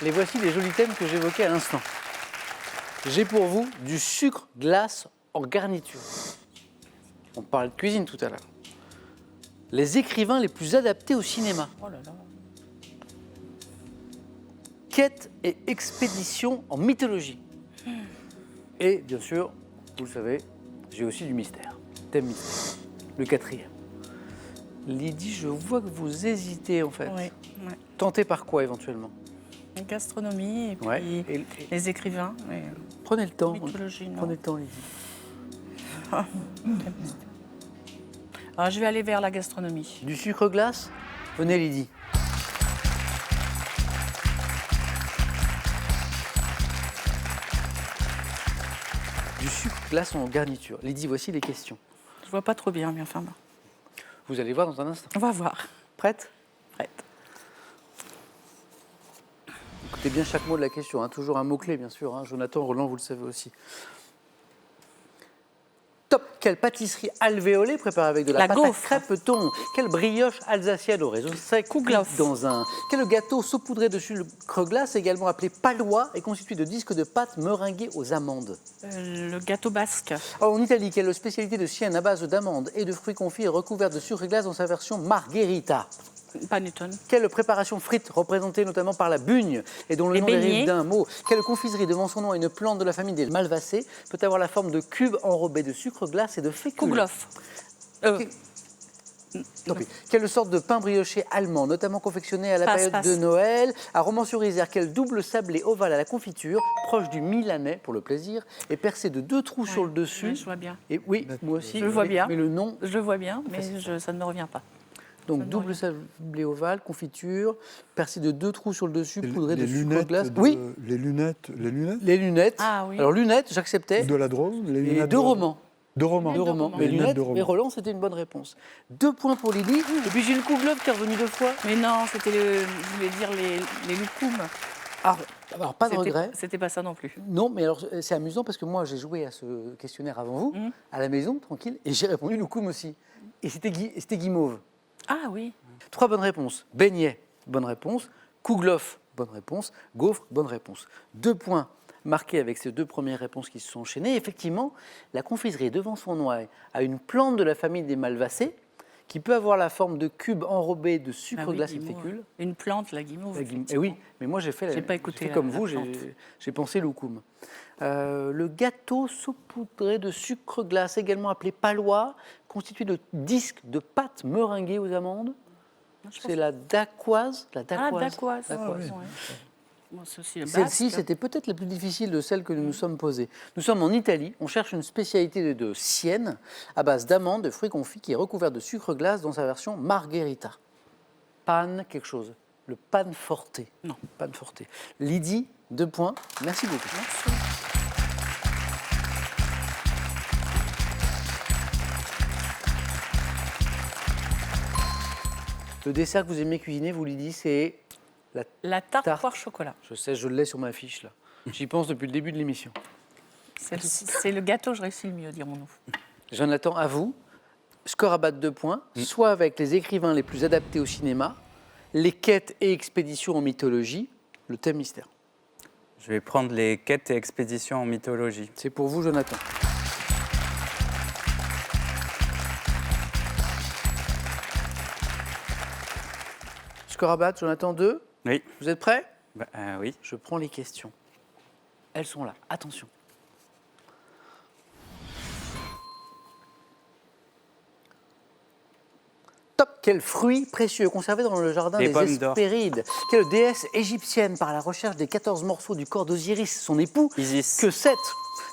Les voici les jolis thèmes que j'évoquais à l'instant. J'ai pour vous du sucre glace en garniture. On parlait de cuisine tout à l'heure. Les écrivains les plus adaptés au cinéma. Oh là là. Quête et expédition en mythologie. Et bien sûr, vous le savez, j'ai aussi du mystère. Thème mystère. Le quatrième. Lydie, je vois que vous hésitez en fait. Oui, ouais. Tentez par quoi éventuellement? Gastronomie et puis Ouais. Et les écrivains. Mais... prenez le temps. mythologie, non. Prenez le temps, Lydie. Alors, je vais aller vers la gastronomie. Du sucre glace? Venez, Lydie. Du sucre glace en garniture. Lydie, voici les questions. Je vois pas trop bien, mais enfin bon. Vous allez voir dans un instant. On va voir. Prête? Prête. Écoutez bien chaque mot de la question, hein. Toujours un mot-clé, bien sûr. Hein. Jonathan, Roland, vous le savez aussi. Top! Quelle pâtisserie alvéolée préparée avec de la pâte gaufre. à crêpe-thon? Quelle brioche alsacienne au raisin sec Kouglof. dans un... Quel gâteau saupoudré de sucre glace, également appelé palois, est constitué de disques de pâte meringués aux amandes? Le gâteau basque. En Italie, quelle spécialité de Sienne à base d'amandes et de fruits confits est recouverte de sucre glace dans sa version margherita? Panettone. Quelle préparation frite représentée notamment par la bugne et dont le Les nom dérive beignets. d'un mot? Quelle confiserie devant son nom à une plante de la famille des malvacées peut avoir la forme de cubes enrobés de sucre glace et de fécule? Kouglof. Tant pis. Quelle sorte de pain brioché allemand, notamment confectionné à la période de Noël, à Romans-sur-Isère? Quel double sablé ovale à la confiture, proche du milanais pour le plaisir, et percé de 2 trous sur le dessus? Ouais, je vois bien. Et oui, moi aussi. Je le vois bien. Mais le nom, Je le vois bien, mais ça ne me revient pas. donc double sablé ovale, confiture, percé de 2 trous sur le dessus, poudré de Les sucre lunettes glace. de- Oui, Les lunettes. les lunettes. Ah oui. Alors lunettes, j'acceptais. De la drogue. Les Et lunettes deux romans. De romans. Deux romans. romans. Mais Les lunettes lunettes de romans. et Roland, c'était une bonne réponse. 2 points pour Lydie. Et puis j'ai une Kouglof qui est revenue 2 fois. Mais non, c'était je voulais dire les loukoums. Alors pas de regret. C'était pas ça non plus. Non, mais alors c'est amusant parce que moi j'ai joué à ce questionnaire avant vous, à la maison, tranquille, et j'ai répondu loukoum aussi. Et c'était guimauve. Ah oui. 3 bonnes réponses. Beignet, bonne réponse. Kouglof, bonne réponse. Gaufre, bonne réponse. 2 points marqués avec ces 2 premières réponses qui se sont enchaînées. Effectivement, la confiserie devant son nom a une plante de la famille des malvacées qui peut avoir la forme de cubes enrobés de sucre Ah oui, glace et guimauve. fécule. Une plante, la guimauve. Eh oui, mais moi j'ai fait, J'ai pas écouté comme la vous, plante. j'ai pensé loukoum. Le gâteau saupoudré de sucre glace, également appelé palois, constitué de disques de pâte meringuée aux amandes. C'est la dacquoise. Ah, dacquoise. Dacquoise. Ouais. Bon, c'est aussi le Celle-ci, basque. c'était peut-être la plus difficile de celles que nous nous sommes posées. Nous sommes en Italie, on cherche une spécialité de Sienne à base d'amandes, de fruits confits qui est recouverte de sucre glace dans sa version margherita. Pan quelque chose. Le pan forte. Non. Pan forte. Lydie, 2 points. Merci beaucoup. Merci. Le dessert que vous aimez cuisiner, vous Lydie, c'est La tarte Tarte. poire chocolat. Je sais, je l'ai sur ma fiche là. J'y pense depuis le début de l'émission. C'est le gâteau que je réussis le mieux, dirons-nous. Jonathan, à vous. Score à battre 2 points, soit avec les écrivains les plus adaptés au cinéma, les quêtes et expéditions en mythologie, le thème mystère. Je vais prendre les quêtes et expéditions en mythologie. C'est pour vous, Jonathan. Score à battre, Jonathan 2. Oui. Vous êtes prêts? Oui. Je prends les questions. Elles sont là. Attention. Top! Quel fruit précieux conservé dans le jardin Les des pommes d'or. Hespérides? Quelle déesse égyptienne, par la recherche des 14 morceaux du corps d'Osiris, son époux? Isis. Que 7.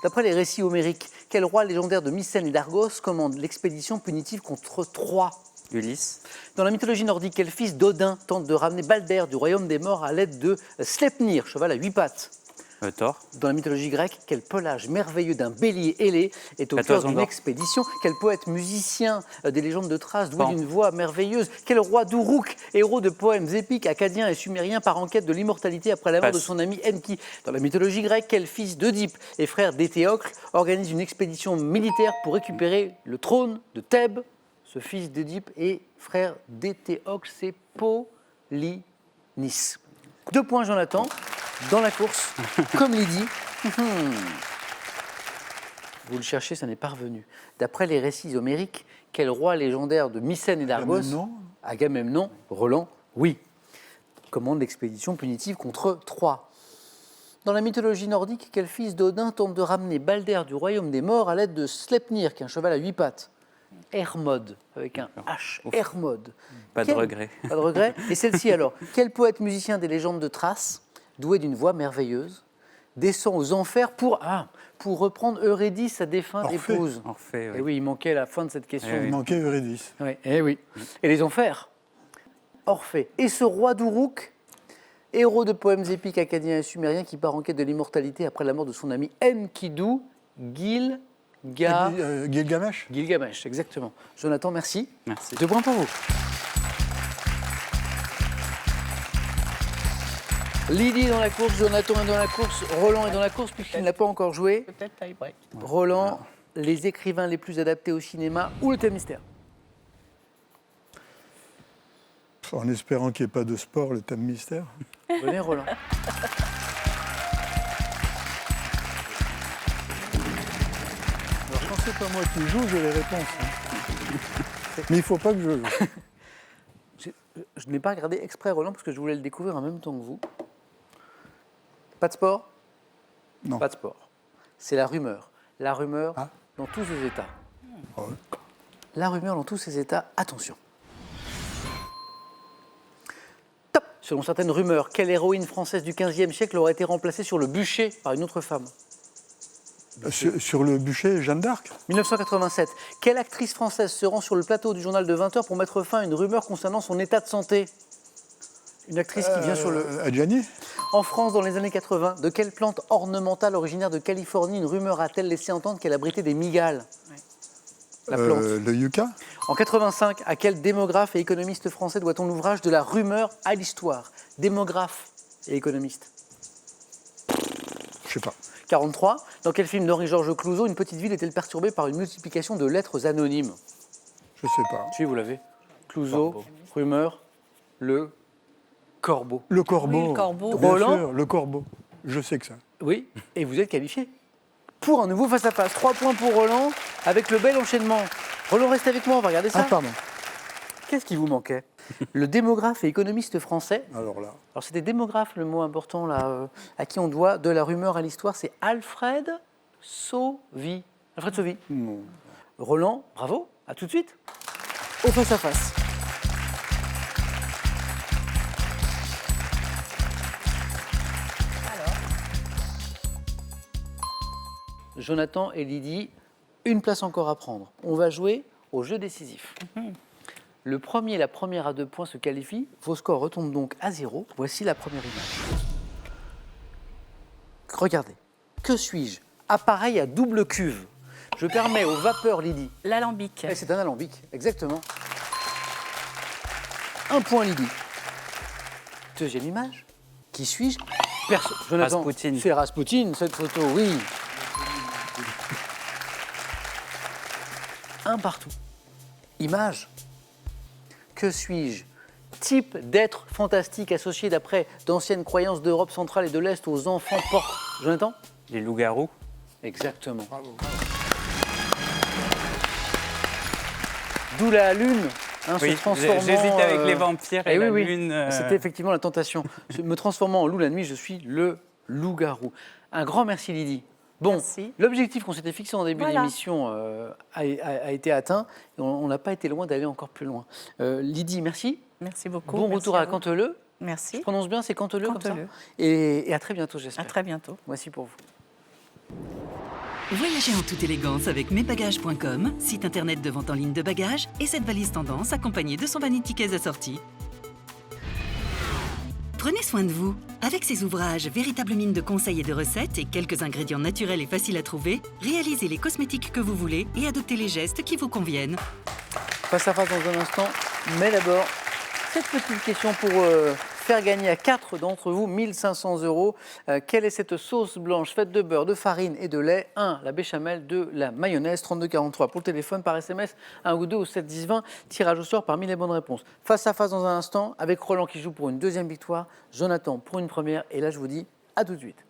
D'après les récits homériques, quel roi légendaire de Mycène et d'Argos commande l'expédition punitive contre Troie? Ulysse. Dans la mythologie nordique, quel fils d'Odin tente de ramener Balder du royaume des morts à l'aide de Sleipnir, cheval à 8 pattes? Thor. Dans la mythologie grecque, quel pelage merveilleux d'un bélier ailé est au La cœur toison d'une d'or. expédition? Quel poète musicien des légendes de Thrace, doué Pan. d'une voix merveilleuse? Quel roi d'Uruk, héros de poèmes épiques acadiens et sumériens, part en quête de l'immortalité après la mort de Passe. son ami Enki? Dans la mythologie grecque, quel fils d'Oedipe et frère d'Éthéocle organise une expédition militaire pour récupérer le trône de Thèbes? Ce fils d'Oedipe et frère d'Éthéocle, c'est Polynice. 2 points, Jonathan. dans la course, comme Lydie. Vous le cherchez, ça n'est pas revenu. D'après les récits homériques, quel roi légendaire de Mycène et d'Argos, Agamemnon, Roland, oui, commande l'expédition punitive contre Troie. Dans la mythologie nordique, quel fils d'Odin tente de ramener Balder du royaume des morts à l'aide de Sleipnir, qui est un cheval à 8 pattes? Hermod, avec un H, Hermod. Pas de regret. Pas de regret. Et celle-ci alors, quel poète musicien des légendes de Thrace, doué d'une voix merveilleuse, descend aux enfers pour reprendre Eurydice, sa défunte Orphée. épouse? Orphée, oui. Et oui, il manquait la fin de cette question. Il manquait Eurydice. Oui, eh oui. Et les enfers, Orphée. Et ce roi d'Uruk, héros de poèmes épiques acadiens et sumériens qui part en quête de l'immortalité après la mort de son ami Enkidu, Gilgamesh. Gilgamesh, exactement. Jonathan, merci. Merci. 2 points pour vous. Lydie est dans la course, Jonathan est dans la course, Roland est dans la course puisqu'il n'a pas encore joué. Peut-être tie-break. Roland, les écrivains les plus adaptés au cinéma ou le thème mystère? En espérant qu'il n'y ait pas de sport, le thème mystère. Venez, Roland. Alors, quand c'est pas moi qui joue, j'ai les réponses. Mais il ne faut pas que je joue. Je n'ai pas regardé exprès Roland parce que je voulais le découvrir en même temps que vous. Pas de sport? Non. Pas de sport. C'est la rumeur. La rumeur Ah. dans tous ses états. Ah ouais. La rumeur dans tous ses états. Attention. Top. Selon certaines rumeurs, quelle héroïne française du XVe siècle aurait été remplacée sur le bûcher par une autre femme? Sur le bûcher, Jeanne d'Arc. 1987. Quelle actrice française se rend sur le plateau du journal de 20h pour mettre fin à une rumeur concernant son état de santé? Une actrice qui vient sur le... Adjani. En France, dans les années 80, de quelle plante ornementale originaire de Californie une rumeur a-t-elle laissé entendre qu'elle abritait des migales? La plante. Le yucca. En 85, à quel démographe et économiste français doit-on l'ouvrage de la rumeur à l'histoire? Démographe et économiste. Je sais pas. 43. Dans quel film d'Henri-Georges Clouzot une petite ville est-elle perturbée par une multiplication de lettres anonymes? Je sais pas. Si, vous l'avez. Clouzot, rumeur, le corbeau. Le corbeau. Oui, le corbeau. Bien Roland. sûr, le corbeau. Je sais que ça. Oui, et vous êtes qualifié pour un nouveau face-à-face. 3 points pour Roland, avec le bel enchaînement. Roland, reste avec moi, on va regarder ça. Ah, pardon. Qu'est-ce qui vous manquait? Le démographe et économiste français. Alors là. Alors c'était démographe, le mot important là, à qui on doit de la rumeur à l'histoire, c'est Alfred Sauvy. Alfred Sauvy. Non. Roland, bravo, à tout de suite. Au face-à-face. Jonathan et Lydie, une place encore à prendre. On va jouer au jeu décisif. Le premier et la première à 2 points se qualifient. Vos scores retombent donc à 0. Voici la première image. Regardez. Que suis-je? Appareil à double cuve. Je permets aux vapeurs, Lydie. L'alambic. Eh, c'est un alambic, exactement. 1 point, Lydie. Deuxième image. Qui suis-je? Jonathan, Rasputin. c'est Rasputin, cette photo, oui. 1 partout. Image. Que suis-je? Type d'être fantastique associé d'après d'anciennes croyances d'Europe centrale et de l'Est aux enfants porcs. Jonathan? Les loups-garous. Exactement. D'où la lune, se Oui, transformant... j'hésite avec les vampires et Eh la oui, oui. lune. C'était effectivement la tentation. Me transformant en loup la nuit, je suis le loup-garou. Un grand merci, Lydie. Bon, Merci. l'objectif qu'on s'était fixé en début Voilà. d'émission a été atteint. Et on n'a pas été loin d'aller encore plus loin. Lydie, merci. Merci beaucoup. Bon Merci retour à vous. Canteleu. Je Merci. prononce bien, c'est Canteleu comme ça. Canteleu. Et à très bientôt, j'espère. À très bientôt. Voici pour vous. Voyagez en toute élégance avec mesbagages.com, site internet de vente en ligne de bagages, et cette valise tendance accompagnée de son vanity case assorti. Prenez soin de vous. Avec ces ouvrages, véritables mines de conseils et de recettes et quelques ingrédients naturels et faciles à trouver, réalisez les cosmétiques que vous voulez et adoptez les gestes qui vous conviennent. Face à face dans un instant, mais d'abord, cette petite question pour faire gagner à 4 d'entre vous 1 500 €. Quelle est cette sauce blanche faite de beurre, de farine et de lait? 1. La béchamel. 2. La mayonnaise. 3243 pour le téléphone, par SMS, 1 ou 2 au 7 10 20. Tirage au sort parmi les bonnes réponses. Face à face dans un instant, avec Roland qui joue pour une deuxième victoire, Jonathan pour une première. Et là, je vous dis, À tout de suite.